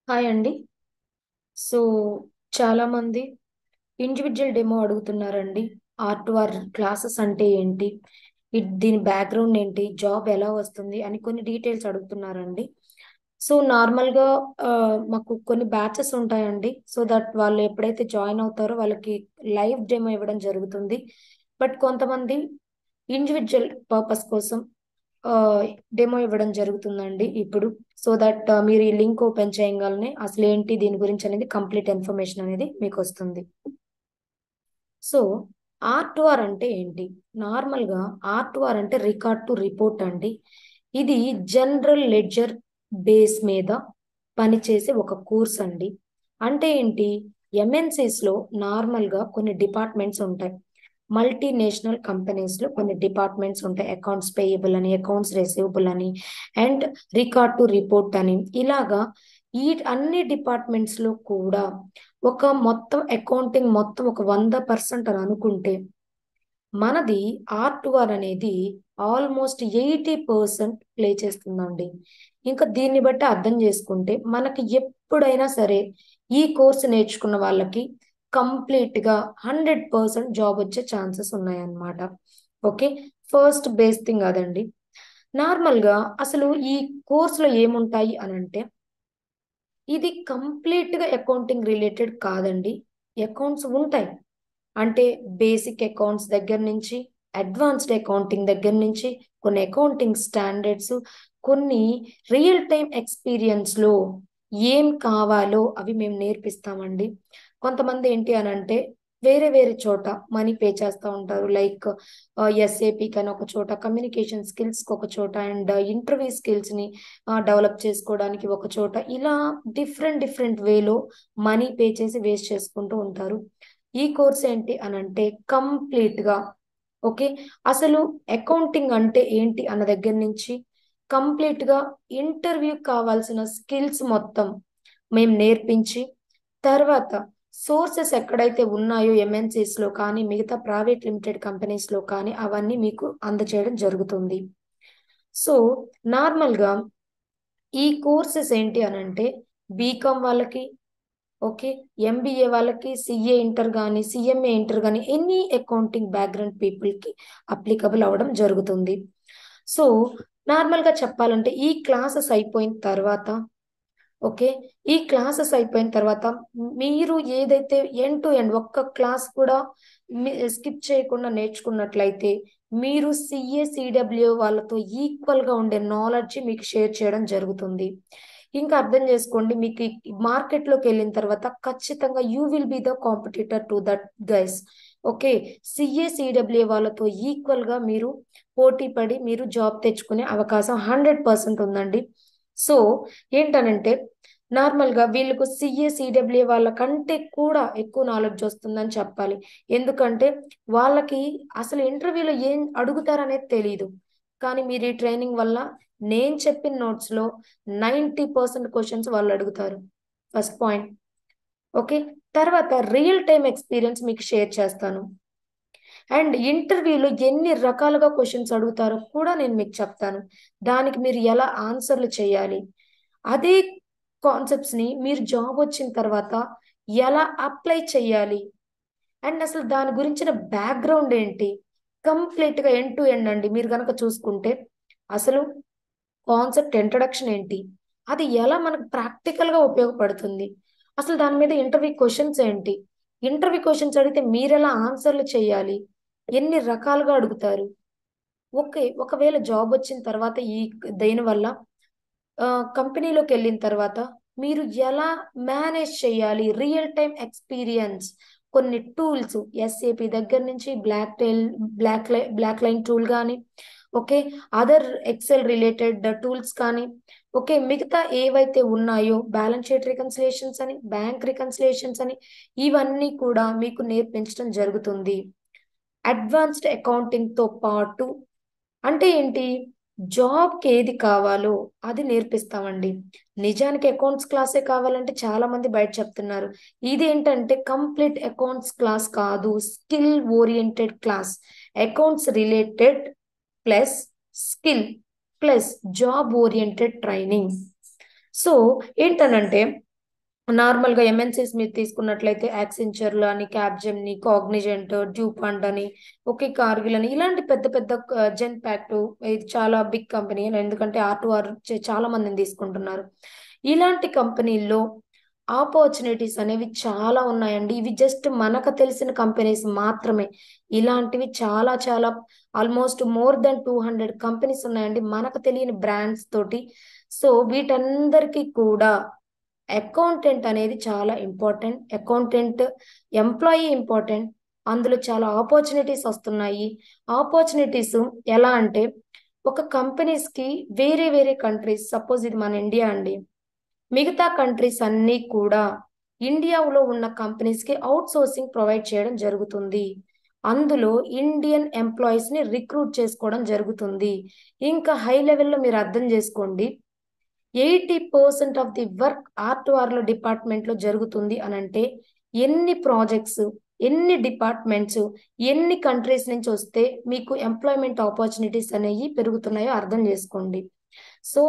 Hi అండి. So, చాలామంది individual demo అడుగుతున్నారండి. ఆర్ క్లాసెస్ అంటే ఏంటి? దీని బ్యాక్‌గ్రౌండ్ ఏంటి? జాబ్ ఎలా వస్తుంది? అని కొన్ని డీటెయిల్స్ అడుగుతున్నారండి. సో, నార్మల్‌గా మాకు కొన్ని బ్యాచెస్ ఉంటాయండి. సో దట్ వాళ్ళు ఎప్పుడైతే జాయిన్ అవుతారో వాళ్ళకి లైవ్ డెమో ఇవ్వడం జరుగుతుంది. బట్ కొంతమంది ఇండివిడ్యువల్ పర్పస్ కోసం ఆహ్, డెమో ఇవ్వడం జరుగుతుందండి ఇప్పుడు. సో దట్ మీరు ఈ లింక్ ఓపెన్ చేయంగాల్నే అసలేంటి దీని గురించి అనేది కంప్లీట్ ఇన్ఫర్మేషన్ అనేది మీకొస్తుంది. సో, ఆర్ అంటే ఏంటి? నార్మల్‌గా ఆర్ అంటే రికార్డ్ టు రిపోర్ట్ అండి. ఇది జనరల్ లెడ్జర్ బేస్ మీద పనిచేసే ఒక కోర్స్ అండి. అంటే ఏంటి? ఎంఎన్‌సీస్‌లో నార్మల్‌గా కొన్ని డిపార్ట్మెంట్స్ ఉంటాయి. మల్టీనేషనల్ కంపెనీస్‌లో కొన్ని డిపార్ట్మెంట్స్ ఉంటాయి. అకౌంట్స్ పేయబుల్ అని, అకౌంట్స్ రిసీవబుల్ అని, అండ్ రికార్డ్ టు రిపోర్ట్ అని. ఇలాగా ఈ అన్ని డిపార్ట్మెంట్స్‌లో కూడా మొత్తం అకౌంటింగ్ మొత్తం ఒక 100% అని అనుకుంటే, మనది ఆర్ అనేది ఆల్మోస్ట్ 80% ప్లే చేస్తుందండి. ఇంకా దీన్ని బట్టి అర్థం చేసుకుంటే, మనకి ఎప్పుడైనా సరే ఈ కోర్స్ నేర్చుకున్న వాళ్ళకి కంప్లీట్‌గా 100% జాబ్ వచ్చే ఛాన్సెస్ ఉన్నాయన్నమాట. ఓకే. ఫస్ట్ బేస్ థింగ్ అదండి. నార్మల్‌గా అసలు ఈ కోర్స్‌లో ఏముంటాయి అనంటే, ఇది కంప్లీట్‌గా అకౌంటింగ్ రిలేటెడ్ కాదండి. అకౌంట్స్ ఉంటాయి. అంటే బేసిక్ అకౌంట్స్ దగ్గర నుంచి, అడ్వాన్స్డ్ అకౌంటింగ్ దగ్గర నుంచి, కొన్ని అకౌంటింగ్ స్టాండర్డ్స్, కొన్ని రియల్ టైమ్ ఎక్స్‌పీరియన్స్‌లో ఏం కావాలో అవి మేము నేర్పిస్తామండి. కొంతమంది ఏంటి అనంటే వేరే వేరే చోట మనీ పే చేస్తా ఉంటారు. లైక్ ఎస్ఏపికని ఒక చోట, కమ్యూనికేషన్ స్కిల్స్‌కి ఒక చోట, అండ్ ఇంటర్వ్యూ స్కిల్స్‌ని డెవలప్ చేసుకోవడానికి ఒక చోట. ఇలా డిఫరెంట్ డిఫరెంట్ వేలో మనీ పే చేసి వేస్ట్ చేసుకుంటూ ఉంటారు. ఈ కోర్స్ ఏంటి అనంటే కంప్లీట్‌గా ఓకే. అసలు అకౌంటింగ్ అంటే ఏంటి అన్న దగ్గర నుంచి కంప్లీట్‌గా ఇంటర్వ్యూకి కావాల్సిన స్కిల్స్ మొత్తం మేము నేర్పించి, తర్వాత సోర్సెస్ ఎక్కడైతే ఉన్నాయో ఎంఎన్‌సీస్‌లో కానీ, మిగతా ప్రైవేట్ లిమిటెడ్ కంపెనీస్‌లో కానీ అవన్నీ మీకు అందజేయడం జరుగుతుంది. సో, నార్మల్‌గా ఈ కోర్సెస్ ఏంటి అనంటే బీకామ్ వాళ్ళకి ఓకే. ఎంబీఏ వాళ్ళకి సీఏ ఇంటర్ గాని, సీఎంఏ ఇంటర్ గాని ఎనీ అకౌంటింగ్ బ్యాక్‌గ్రౌండ్ పీపుల్‌కి అప్లికబుల్ అవ్వడం జరుగుతుంది. సో, నార్మల్‌గా చెప్పాలంటే ఈ క్లాసెస్ అయిపోయిన తర్వాత ఓకే. ఈ క్లాసెస్ అయిపోయిన తర్వాత మీరు ఏదైతే ఎండ్ టు ఎండ్ ఒక్క క్లాస్ కూడా స్కిప్ చేయకుండా నేర్చుకున్నట్లయితే, మీరు సీఏ, సీడబ్ల్యూ వాళ్ళతో ఈక్వల్‌గా ఉండే నాలెడ్జ్ మీకు షేర్ చేయడం జరుగుతుంది. ఇంకా అర్థం చేసుకోండి మీకు ఈ మార్కెట్‌లోకెళ్ళిన తర్వాత ఖచ్చితంగా you will be the competitor to that guys. Okay. CA, CW వాళ్ళతో ఈక్వల్‌గా మీరు పోటీ పడి మీరు జాబ్ తెచ్చుకునే అవకాశం 100% ఉందండి. సో, ఏంటనంటే నార్మల్‌గా వీళ్ళకు సీఏ, సీడబ్ల్యూ వాళ్ళ కంటే కూడా ఎక్కువ నాలెడ్జ్ వస్తుందని చెప్పాలి. ఎందుకంటే వాళ్ళకి అసలు ఇంటర్వ్యూలో ఏం అడుగుతారనేది తెలీదు. కానీ మీరు ఈ ట్రైనింగ్ వల్ల నేను చెప్పిన నోట్స్‌లో 90% క్వెషన్స్ వాళ్ళు అడుగుతారు. First point. ఓకే. తర్వాత రియల్ టైమ్ ఎక్స్‌పీరియన్స్ మీకు షేర్ చేస్తాను. అండ్ ఇంటర్వ్యూలో ఎన్ని రకాలుగా క్వెషన్స్ అడుగుతారో కూడా నేను మీకు చెప్తాను. దానికి మీరు ఎలా ఆన్సర్‌లు చేయాలి. అదే కాన్సెప్ట్స్‌ని మీరు జాబ్ వచ్చిన తర్వాత ఎలా అప్లై చేయాలి? అండ్ అసలు దాని గురించిన బ్యాక్‌గ్రౌండ్ ఏంటి? కంప్లీట్‌గా ఎండ్ టు ఎండ్ అండి. మీరు గనక చూసుకుంటే అసలు కాన్సెప్ట్ ఇంట్రడక్షన్ ఏంటి? అది ఎలా మనకు ప్రాక్టికల్‌గా ఉపయోగపడుతుంది? అసలు దాని మీద ఇంటర్వ్యూ క్వెషన్స్ ఏంటి? ఇంటర్వ్యూ క్వెషన్స్ అడిగితే మీరెలా ఆన్సర్‌లు చేయాలి? ఎన్ని రకాలుగా అడుగుతారు? ఓకే. ఒకవేళ జాబొచ్చిన తర్వాత దేనివల్ల కంపెనీలోకెళ్ళిన తర్వాత మీరు ఎలా మేనేజ్ చేయాలి? రియల్ టైమ్ ఎక్స్‌పీరియన్స్ కొన్ని టూల్స్ ఎస్ఏపీ దగ్గర నుంచి బ్లాక్ లైన్ టూల్ గాని, okay. Other excel related tools కానీ, ఓకే. మిగతా ఏవైతే ఉన్నాయో బ్యాలెన్స్ షీట్ రికన్సిలియేషన్స్ అని, బ్యాంక్ రికన్సిలియేషన్స్ అని ఇవన్నీ కూడా మీకు నేర్పించడం జరుగుతుంది. అడ్వాన్స్డ్ అకౌంటింగ్‌తో పాటు అంటే ఏంటి? జాబ్‌కి ఏది కావాలో అది నేర్పిస్తామండి. నిజానికి అకౌంట్స్ క్లాసే కావాలంటే చాలా మంది బయట చెప్తున్నారు. ఇదేంటంటే కంప్లీట్ అకౌంట్స్ క్లాస్ కాదు. Skill oriented class. Accounts related plus skill plus job oriented training. So, ఏంటనంటే నార్మల్‌గా ఎంఎన్‌సీస్ మీరు తీసుకున్నట్లయితే యాక్సెంచర్‌లు అని, క్యాప్‌జెమిని, కాగ్నిజెంట్, డ్యూపాంట్ అని, ఓకే కార్గిల్ అని ఇలాంటి పెద్ద పెద్ద జెన్‌పాక్ట్ ఇది చాలా బిగ్ కంపెనీ. ఎందుకంటే R2R చాలా మందిని తీసుకుంటున్నారు. ఇలాంటి కంపెనీల్లో ఆపర్చునిటీస్ అనేవి చాలా ఉన్నాయండి. ఇవి జస్ట్ మనకు తెలిసిన కంపెనీస్ మాత్రమే. ఇలాంటివి చాలా చాలా ఆల్‌మోస్ట్ మోర్ థాన్ 200 కంపెనీస్ ఉన్నాయండి. మనకు తెలియని బ్రాండ్స్ తోటి. సో, వీటందరికీ కూడా అకౌంటెంట్ అనేది చాలా ఇంపార్టెంట్. Accountant employee important. అందులో చాలా ఆపర్చునిటీస్ వస్తున్నాయి. ఆపర్చునిటీస్ ఎలా అంటే ఒక కంపెనీస్‌కి వేరే వేరే కంట్రీస్ సపోజ్ ఇది మన ఇండియా అండి. మిగతా కంట్రీస్ అన్నీ కూడా ఇండియాలో ఉన్న కంపెనీస్‌కి ఔట్‌సోర్సింగ్ ప్రొవైడ్ చేయడం జరుగుతుంది. అందులో ఇండియన్ ఎంప్లాయీస్‌ని రిక్రూట్ చేసుకోవడం జరుగుతుంది. ఇంకా హై లెవెల్‌లో మీరు అర్థం చేసుకోండి. 80% ఆఫ్ ది వర్క్ R2Rలో డిపార్ట్మెంట్‌లో జరుగుతుంది అనంటే, ఎన్ని ప్రాజెక్ట్స్, ఎన్ని డిపార్ట్మెంట్స్, ఎన్ని కంట్రీస్ నుంచి వస్తే మీకు ఎంప్లాయ్‌మెంట్ ఆపర్చునిటీస్ అనేయి పెరుగుతున్నాయో అర్థం జేసుకోండి. సో